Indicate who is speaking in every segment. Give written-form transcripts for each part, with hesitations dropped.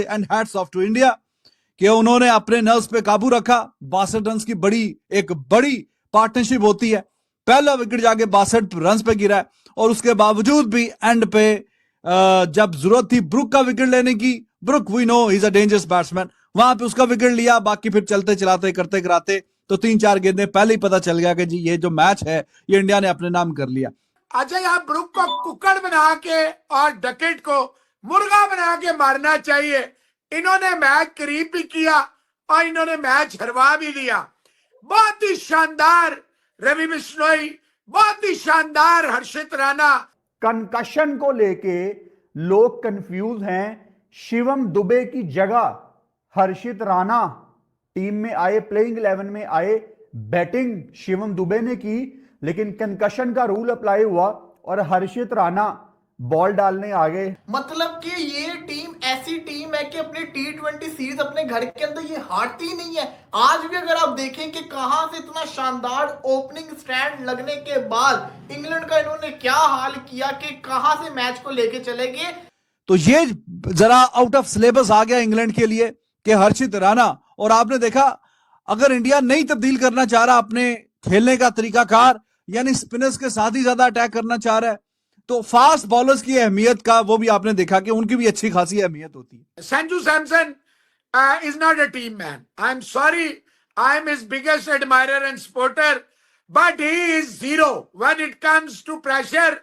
Speaker 1: And hats off to India कि उन्होंने अपने नर्व्स पे काबू रखा। 62 रन की एक बड़ी पार्टनरशिप होती है। पहला विकेट जाके 62 रन पे गिरा है और उसके बावजूद भी एंड पे जब जरूरत थी ब्रुक का विकेट लेने की, Brook we know is a dangerous batsman, वहां पे उसका विकेट लिया। बाकी फिर चलते चलाते करते कराते तो 3-4 गेंदें पहले ही पता चल गया कि जी ये जो मैच है ये इंडिया ने अपने नाम कर लिया।
Speaker 2: अच्छा, यहाँ ब्रुक को कुक्कड़ बना के और डकेट को मुर्गा बना के मारना चाहिए। इन्होंने मैच करीब भी किया और इन्होंने मैच हरवा भी दिया। बहुत ही शानदार रवि बिश्नोई, बहुत ही शानदार हर्षित राणा।
Speaker 3: कंकशन को लेके लोग कंफ्यूज हैं। शिवम दुबे की जगह हर्षित राणा टीम में आए, प्लेइंग 11 में आए। बैटिंग शिवम दुबे ने की, लेकिन कंकशन का रूल अप्लाई हुआ और हर्षित राणा बॉल डालने आ गए।
Speaker 4: मतलब कि ये टीम ऐसी टीम है कि अपनी T20 सीरीज अपने घर के अंदर ये हारती नहीं है। आज भी अगर आप देखें कि कहां से इतना शानदार ओपनिंग स्टैंड लगने के बाद इंग्लैंड का इन्होंने क्या हाल किया कि कहां से मैच को लेके चले गए।
Speaker 1: तो ये जरा आउट ऑफ सिलेबस आ गया इंग्लैंड के लिए कि हर्षित राणा, और आपने देखा अगर इंडिया नहीं तब्दील करना चाह रहा अपने खेलने का तरीकाकार, यानी स्पिनर्स के साथ ही ज्यादा अटैक करना चाह रहा है, तो फास्ट बॉलर्स की अहमियत का वो भी आपने देखा कि उनकी भी अच्छी खासी अहमियत होती है।
Speaker 2: Sanju Samson is not a team man. I'm sorry, I'm his biggest admirer and supporter, but he is zero when it comes to pressure.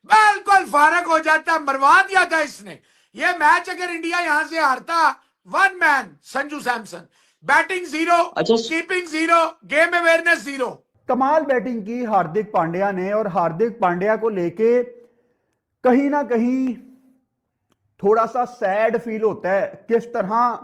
Speaker 2: बिल्कुल फारक हो जाता, मरवा दिया था इसने ये मैच। अगर इंडिया यहां से हारता, one man Sanju Samson, batting zero, keeping zero, game awareness zero.
Speaker 3: कमाल बैटिंग की हार्दिक पांड्या ने, और हार्दिक पांड्या को लेके कहीं ना कहीं थोड़ा सा सैड फील होता है। किस तरह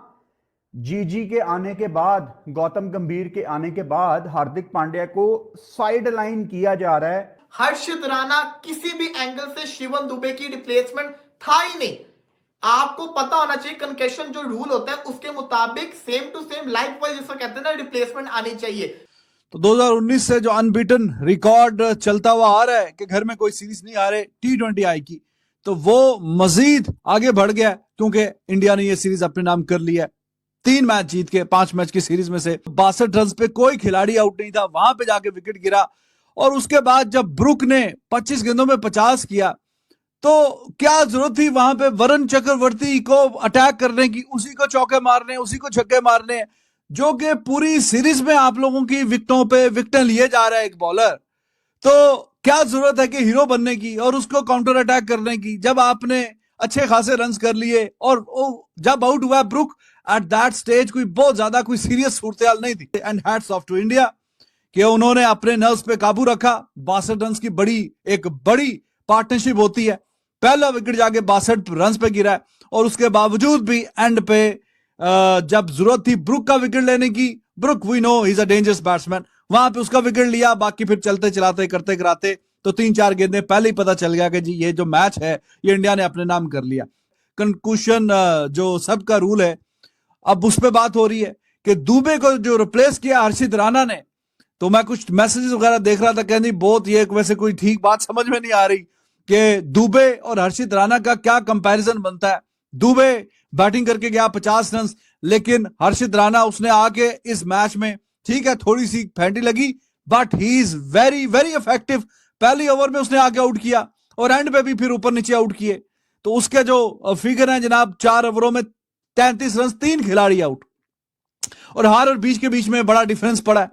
Speaker 3: जीजी के आने के बाद, गौतम गंभीर के आने के बाद हार्दिक पांड्या को साइड लाइन किया जा रहा है।
Speaker 4: हर्षित राणा किसी भी एंगल से शिवम दुबे की रिप्लेसमेंट था ही नहीं। आपको पता होना चाहिए कंकशन जो रूल होता है उसके मुताबिक same to same likewise जिसको कहते हैं ना रिप्लेसमेंट आनी चाहिए।
Speaker 1: तो 2019 से जो अनबीटन रिकॉर्ड चलता हुआ आ रहा है कि घर में कोई सीरीज नहीं हारे T20 आई की, तो वो मजीद आगे बढ़ गया क्योंकि इंडिया ने ये सीरीज अपने नाम कर लिया है। 3 मैच जीत के 5 मैच की सीरीज में से 62 रन पे कोई खिलाड़ी आउट नहीं था, वहां पे जाके विकेट गिरा। और उसके बाद जब ब्रुक ने 25 गेंदों में 50 किया, तो क्या जरूरत थी वहां पे वरुण चक्रवर्ती को अटैक करने की, उसी को चौके मारने, उसी को छक्के मारने, जो कि पूरी सीरीज में आप लोगों की विकेटों पे विकेटें लिए जा रहा है एक बॉलर। तो क्या जरूरत है कि हीरो बनने की और उसको काउंटर अटैक करने की, जब आपने अच्छे खासे रन्स कर लिए। और जब आउट हुआ ब्रुक एट दैट स्टेज कोई बहुत ज्यादा कोई सीरियस सूरत नहीं थी। And hats off to India कि उन्होंने अपने नर्व्स पे काबू रखा। 62 रन की एक बड़ी पार्टनरशिप होती है। पहला विकेट जाके 62 रन पे गिरा है और उसके बावजूद भी एंड पे जब जरूरत थी ब्रुक का विकेट लेने की, Brook we know is a dangerous batsman, वहां पे उसका विकेट लिया। बाकी फिर चलते चलाते करते कराते तो 3-4 गेंदें पहले ही पता चल गया कि जी ये जो मैच है ये इंडिया ने अपने नाम कर लिया। कंक्लूशन जो सबका रूल है, अब उस पर बात हो रही है कि दुबे को जो रिप्लेस किया हर्षित राणा ने, तो मैं कुछ मैसेजेस वगैरह देख रहा था, कहनी बहुत ये वैसे कोई ठीक बात समझ में नहीं आ रही कि दुबे और हर्षित राणा का क्या कंपैरिजन बनता है। दुबे बैटिंग करके गया 50 रन, लेकिन हर्षित राणा उसने आके इस मैच में ठीक है थोड़ी सी फेंटी लगी, but he is very very effective. पहली ओवर में उसने आके आउट किया और एंड पे भी फिर ऊपर नीचे आउट किए। तो उसके जो फिगर है जनाब, 4 ओवरों में 33 रन, 3 खिलाड़ी आउट, और हार और बीच के बीच में बड़ा डिफरेंस पड़ा है।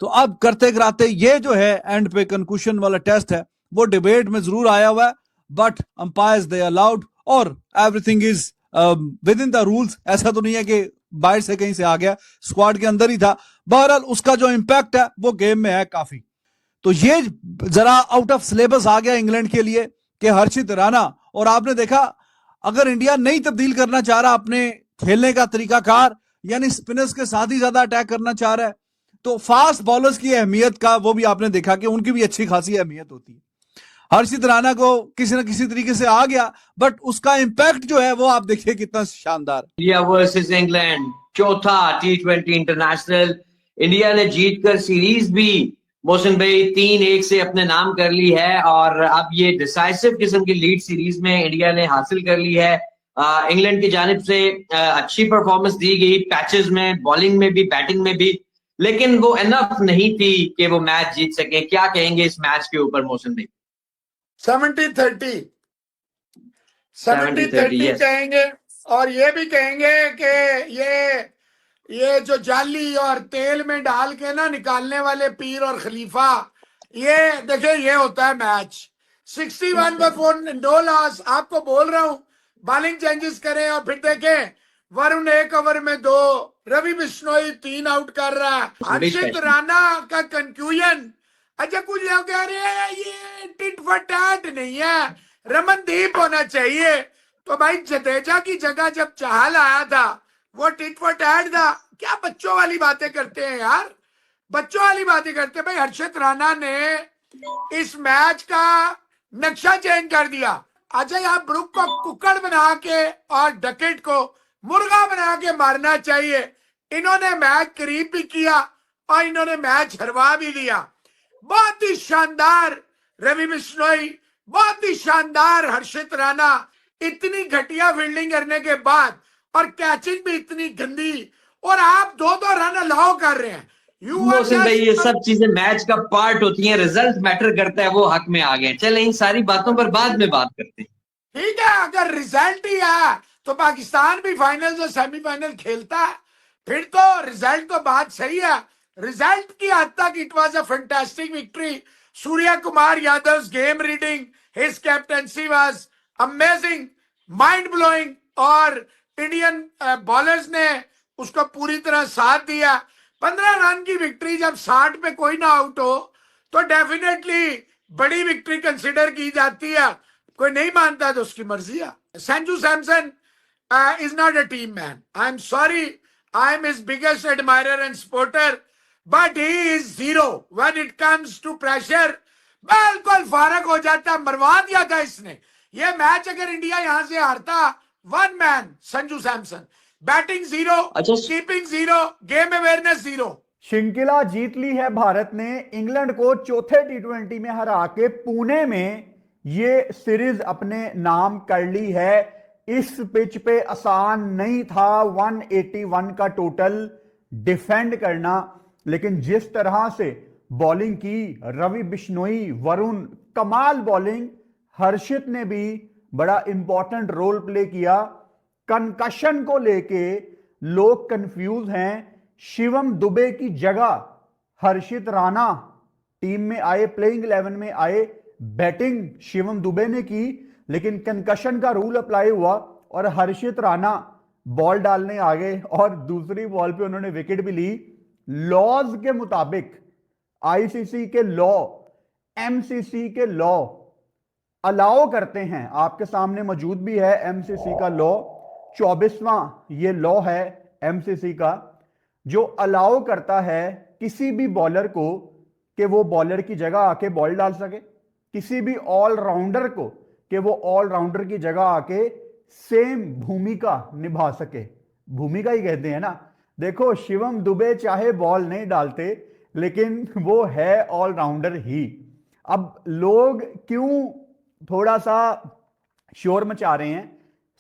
Speaker 1: तो अब करते कराते ये जो है एंड पे कंक्लूशन वाला टेस्ट है वो डिबेट में जरूर आया हुआ है, बट अंपायर्स दे अलाउड और everything is with in the rules. ऐसा तो नहीं है कि बाहर से कहीं से आ गया, स्क्वाड के अंदर ही था। बहरहाल उसका जो इंपैक्ट है वो गेम में है काफी। तो ये जरा आउट ऑफ सिलेबस आ गया इंग्लैंड के लिए कि हर्षित राणा, और आपने देखा अगर इंडिया नहीं तब्दील करना चाह रहा अपने खेलने का तरीकाकार, यानी स्पिनर्स के साथ ही ज्यादा अटैक करना चाह रहा है, तो फास्ट बॉलर्स की अहमियत का वो भी आपने देखा कि उनकी भी अच्छी खासी अहमियत होती है। हर्षित राणा को किसी ना किसी तरीके से आ गया, बट उसका इंपैक्ट जो है वो आप देखिए कितना शानदार।
Speaker 5: इंडिया वर्सेस इंग्लैंड, चौथा T20 इंटरनेशनल। इंडिया ने जीतकर सीरीज भी मोहसिन भाई 3-1 से अपने नाम कर ली है और अब ये डिसाइसिव किस्म की लीड सीरीज में इंडिया ने हासिल कर ली है। इंग्लैंड की जानिब से अच्छी परफॉर्मेंस दी गई, पैचेस में, बॉलिंग में भी, बैटिंग में भी, लेकिन वो एनफ नहीं थी कि वो मैच जीत सके। क्या कहेंगे इस मैच के ऊपर मोहसिन भाई?
Speaker 2: 70-30 70-30
Speaker 5: yes.
Speaker 2: कहेंगे। और ये भी कहेंगे कि ये जो जाली और तेल में डाल के ना निकालने वाले पीर और खलीफा, ये देखिए ये होता है मैच। 61 पर 4 नो लॉस। आपको बोल रहा हूं बॉलिंग चेंजेस करें और फिर देखें वरुण 1 ओवर में 2, रवि बिश्नोई 3 आउट कर रहा है, हर्षित राणा का कंक्लूजन। अच्छा कुछ लोग कह रहे हैं ये टिट फॉर टैट नहीं है, रमनदीप होना चाहिए। तो भाई जडेजा की जगह जब चाहल आया था वो टिट फॉर टैट था। क्या बच्चों वाली बातें करते हैं यार, बच्चों वाली बातें करते हैं। भाई हर्षित राणा ने इस मैच का नक्शा चेंज कर दिया। अच्छा यहाँ ब्रुक को कुक्कड़ बना के और डकेट को मुर्गा बना के मारना चाहिए। इन्होंने मैच करीब भी किया और इन्होंने मैच हरवा भी दिया। बहुत ही शानदार रवि बिश्नोई, बहुत ही शानदार हर्षित राणा। इतनी घटिया फील्डिंग करने के बाद और कैचिंग भी इतनी गंदी, और आप 2-2 रन अलाउ कर रहे हैं।
Speaker 5: मोहसिन भाई ये सब चीजें मैच का पार्ट होती हैं, रिजल्ट मैटर करता है, वो हक में आ गए। चले इन सारी बातों पर बाद में बात करते हैं।
Speaker 2: ठीक है, अगर रिजल्ट ही है तो पाकिस्तान भी फाइनल और सेमीफाइनल खेलता है, फिर तो रिजल्ट तो बात सही है। रिजल्ट की हद तक it was a fantastic victory. Surya Kumar Yadav game reading, his captaincy was amazing, mind blowing, और इंडियन बॉलर्स ने उसको पूरी तरह साथ दिया। 15 रन की विक्ट्री जब 60 पे कोई ना आउट हो तो डेफिनेटली बड़ी विक्ट्री कंसिडर की जाती है। कोई नहीं मानता तो उसकी मर्जी है। Sanju Samson is not a team man. I'm sorry. I'm his biggest admirer and supporter, but he is zero when it comes to pressure. बिल्कुल फारक हो जाता, मरवा दिया था इसने। ये मैच अगर इंडिया यहां से हारता, 1 man Sanju Samson, batting 0, keeping 0, game awareness 0।
Speaker 3: श्रृंखला जीत ली है भारत ने, इंग्लैंड को चौथे टी20 में हरा के पुणे में ये सीरीज अपने नाम कर ली है। इस पिच पे आसान नहीं था 181 का टोटल डिफेंड करना, लेकिन जिस तरह से बॉलिंग की रवि बिश्नोई, वरुण, कमाल बॉलिंग, हर्षित ने भी बड़ा इंपॉर्टेंट रोल प्ले किया। कंकशन को लेके लोग कंफ्यूज हैं। शिवम दुबे की जगह हर्षित राणा टीम में आए, प्लेइंग 11 में आए, बैटिंग शिवम दुबे ने की, लेकिन कंकशन का रूल अप्लाई हुआ और हर्षित राणा बॉल डालने आ गए और दूसरी बॉल पे उन्होंने विकेट भी ली। लॉज के मुताबिक, आईसीसी के लॉ, एमसीसी के लॉ अलाउ करते हैं, आपके सामने मौजूद भी है एमसीसी का लॉ, 24वां ये लॉ है एमसीसी का, जो अलाउ करता है किसी भी बॉलर को कि वो बॉलर की जगह आके बॉल डाल सके, किसी भी ऑलराउंडर को कि वो ऑलराउंडर की जगह आके सेम भूमिका निभा सके। भूमिका ही कहते हैं ना। देखो शिवम दुबे चाहे बॉल नहीं डालते, लेकिन वो है ऑलराउंडर ही। अब लोग क्यों थोड़ा सा शोर मचा रहे हैं?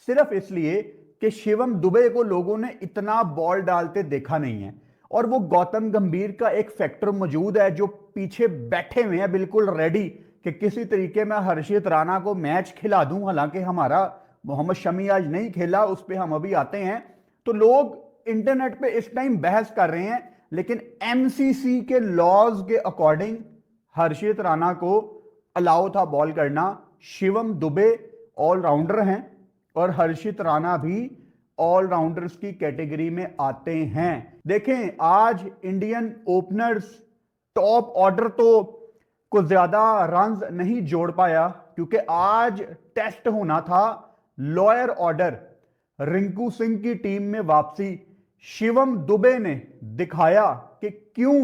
Speaker 3: सिर्फ इसलिए कि शिवम दुबे को लोगों ने इतना बॉल डालते देखा नहीं है, और वो गौतम गंभीर का एक फैक्टर मौजूद है जो पीछे बैठे हुए हैं बिल्कुल रेडी कि किसी तरीके में हर्षित राणा को मैच खिला दूं। हालांकि हमारा मोहम्मद शमी आज नहीं खेला, उस पर हम अभी आते हैं। तो लोग इंटरनेट पे इस टाइम बहस कर रहे हैं, लेकिन एमसीसी के लॉज के अकॉर्डिंग हर्षित राणा को अलाउ था बॉल करना। शिवम दुबे ऑलराउंडर हैं और हर्षित राणा भी ऑलराउंडर्स की कैटेगरी में आते हैं। देखें आज इंडियन ओपनर्स टॉप ऑर्डर तो कुछ ज्यादा रन्स नहीं जोड़ पाया, क्योंकि आज टेस्ट होना था लोअर ऑर्डर। रिंकू सिंह की टीम में वापसी, शिवम दुबे ने दिखाया कि क्यों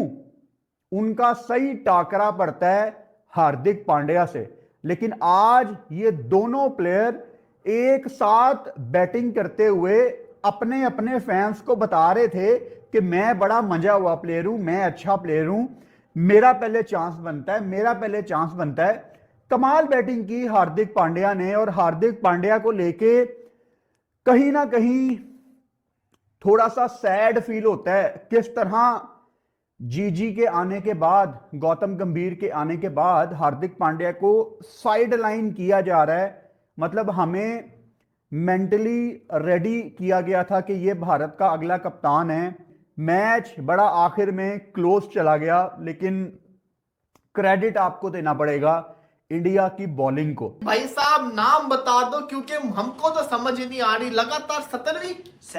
Speaker 3: उनका सही टाकरा पड़ता है हार्दिक पांड्या से। लेकिन आज ये दोनों प्लेयर एक साथ बैटिंग करते हुए अपने अपने फैंस को बता रहे थे कि मैं बड़ा मजा हुआ प्लेयर हूं, मैं अच्छा प्लेयर हूं, मेरा पहले चांस बनता है, मेरा पहले चांस बनता है। कमाल बैटिंग की हार्दिक पांड्या ने, और हार्दिक पांड्या को लेके कहीं ना कहीं थोड़ा सा सैड फील होता है किस तरह जीजी के आने के बाद, गौतम गंभीर के आने के बाद हार्दिक पांड्या को साइड लाइन किया जा रहा है। मतलब हमें मेंटली रेडी किया गया था कि ये भारत का अगला कप्तान है। मैच बड़ा आखिर में क्लोज चला गया, लेकिन क्रेडिट आपको देना पड़ेगा इंडिया की बॉलिंग को।
Speaker 4: भाई साहब नाम बता दो, क्योंकि हमको तो समझ ही नहीं आ रही। लगातार 17वीं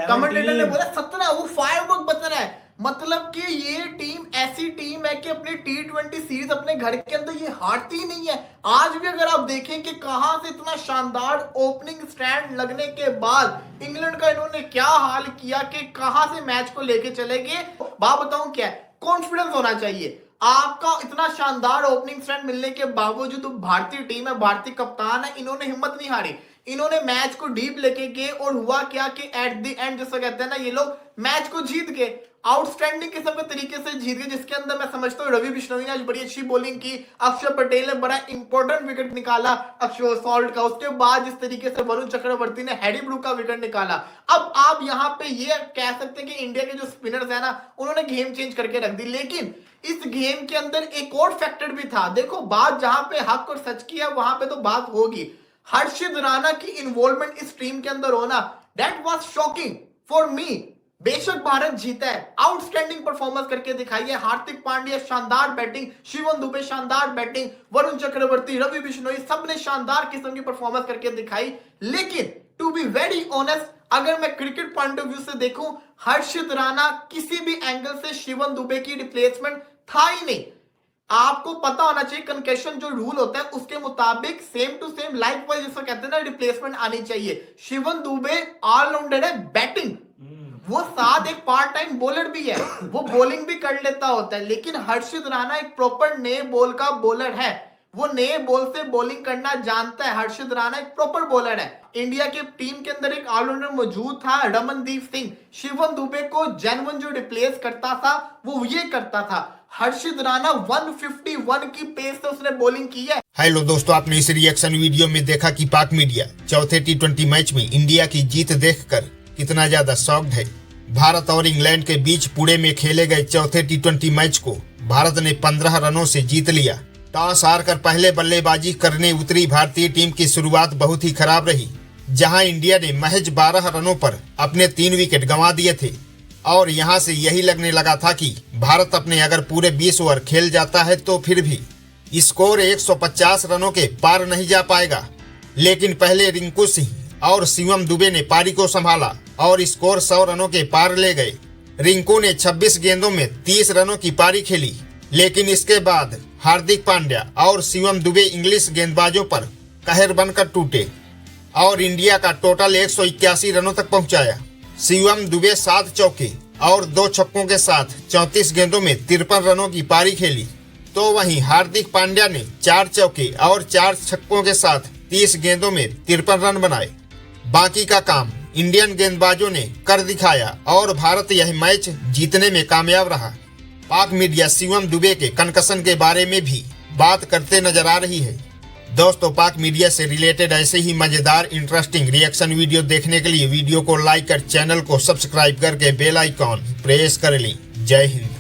Speaker 4: कमेंटेटर ने बोला 17, वो फायरवर्क बता रहा है। मतलब कि ये टीम ऐसी टीम है कि अपनी T20 सीरीज अपने घर के अंदर ये हारती ही नहीं है। आज भी अगर आप देखें कि कहां से इतना शानदार ओपनिंग स्टैंड लगने के बाद इंग्लैंड का इन्होंने क्या हाल किया कि कहां से मैच को लेके चले गए। बात बताऊं क्या है, कॉन्फिडेंस होना चाहिए आपका। इतना शानदार ओपनिंग स्टैंड मिलने के बावजूद भारतीय टीम है, भारतीय कप्तान है, इन्होंने हिम्मत नहीं हारी। इन्होंने मैच को डीप लेके गए और हुआ क्या कि एट द एंड जैसा कहते हैं ना, ये लोग मैच को जीत गए। आउटस्टैंडिंग किस्म के तरीके से जीत गए, जिसके अंदर मैं समझता हूँ रवि बिश्नोई ने आज बड़ी अच्छी बॉलिंग की, अक्षर पटेल ने बड़ा इंपॉर्टेंट विकेट निकाला अक्षर सॉल्ट का। उसके बाद जिस तरीके से वरुण चक्रवर्ती ने हैरी ब्रूक का विकेट निकाला। अब आप यहाँ पे ये कह सकते हैं कि इंडिया के जो स्पिनर्स है ना, उन्होंने गेम चेंज करके रख दी। लेकिन इस गेम के अंदर एक और फैक्टर भी था। देखो बात जहां पे हक और सच की है वहां पे तो बात होगी। हर्षित राणा की इन्वॉल्वमेंट इस टीम के अंदर होना, that was shocking for me. बेशक भारत जीता है, आउटस्टैंडिंग परफॉर्मेंस करके दिखाई है। हार्दिक पांड्या शानदार बैटिंग, शिवम दुबे शानदार बैटिंग, वरुण चक्रवर्ती, रवि बिश्नोई सबने शानदार किस्म की परफॉर्मेंस करके दिखाई। लेकिन टू बी वेरी ऑनेस्ट, अगर मैं क्रिकेट पॉइंट ऑफ व्यू से देखूं, हर्षित राणा किसी भी एंगल से शिवम दुबे की रिप्लेसमेंट था ही नहीं। आपको पता होना चाहिए कंकेशन जो रूल होता है उसके मुताबिक same to same likewise जिसको कहते हैं ना रिप्लेसमेंट आनी चाहिए। शिवम दुबे ऑलराउंडर है बैटिंग, वो साथ एक पार्ट टाइम बॉलर भी है, वो बॉलिंग भी कर लेता होता है। लेकिन हर्षित राणा एक प्रॉपर नए बॉल का बॉलर है, वो नए बॉल से बॉलिंग करना जानता है। हर्षित राणा एक प्रॉपर बॉलर है। इंडिया के टीम के अंदर एक ऑलराउंडर मौजूद था रमनदीप सिंह, शिवम दुबे को जेन्युइन जो रिप्लेस करता था वो ये करता था। हर्षित राणा 151 की पेस से उसने बॉलिंग की है।
Speaker 6: हेलो दोस्तों, आपने इस रिएक्शन वीडियो में देखा कि पाक मीडिया चौथे T20 मैच में इंडिया की जीत देखकर कितना ज्यादा शॉक्ड है। भारत और इंग्लैंड के बीच पुणे में खेले गए चौथे T20 मैच को भारत ने 15 रनों से जीत लिया। टॉस हारकर पहले बल्लेबाजी करने उतरी भारतीय टीम की शुरुआत बहुत ही खराब रही, जहां इंडिया ने महज 12 रनों पर अपने 3 विकेट गंवा दिए थे। और यहां से यही लगने लगा था कि भारत अपने अगर पूरे 20 ओवर खेल जाता है तो फिर भी स्कोर 150 रनों के पार नहीं जा पाएगा। लेकिन पहले रिंकू सिंह और शिवम दुबे ने पारी को संभाला और स्कोर 100 रनों के पार ले गए। रिंकू ने 26 गेंदों में 30 रनों की पारी खेली, लेकिन इसके बाद हार्दिक पांड्या और शिवम दुबे इंग्लिश गेंदबाजों पर कहर बनकर टूटे और इंडिया का टोटल 181 रनों तक पहुंचाया। शिवम दुबे 7 चौके और 2 छक्कों के साथ 34 गेंदों में 53 रनों की पारी खेली, तो वहीं हार्दिक पांड्या ने 4 चौके और 4 छक्कों के साथ 30 गेंदों में 53 रन बनाए। बाकी का काम इंडियन गेंदबाजों ने कर दिखाया और भारत यह मैच जीतने में कामयाब रहा। पाक मीडिया शिवम दुबे के कंकशन के बारे में भी बात करते नजर आ रही है। दोस्तों, पाक मीडिया से रिलेटेड ऐसे ही मजेदार इंटरेस्टिंग रिएक्शन वीडियो देखने के लिए वीडियो को लाइक कर चैनल को सब्सक्राइब करके बेल आइकॉन प्रेस कर लें। जय हिंद।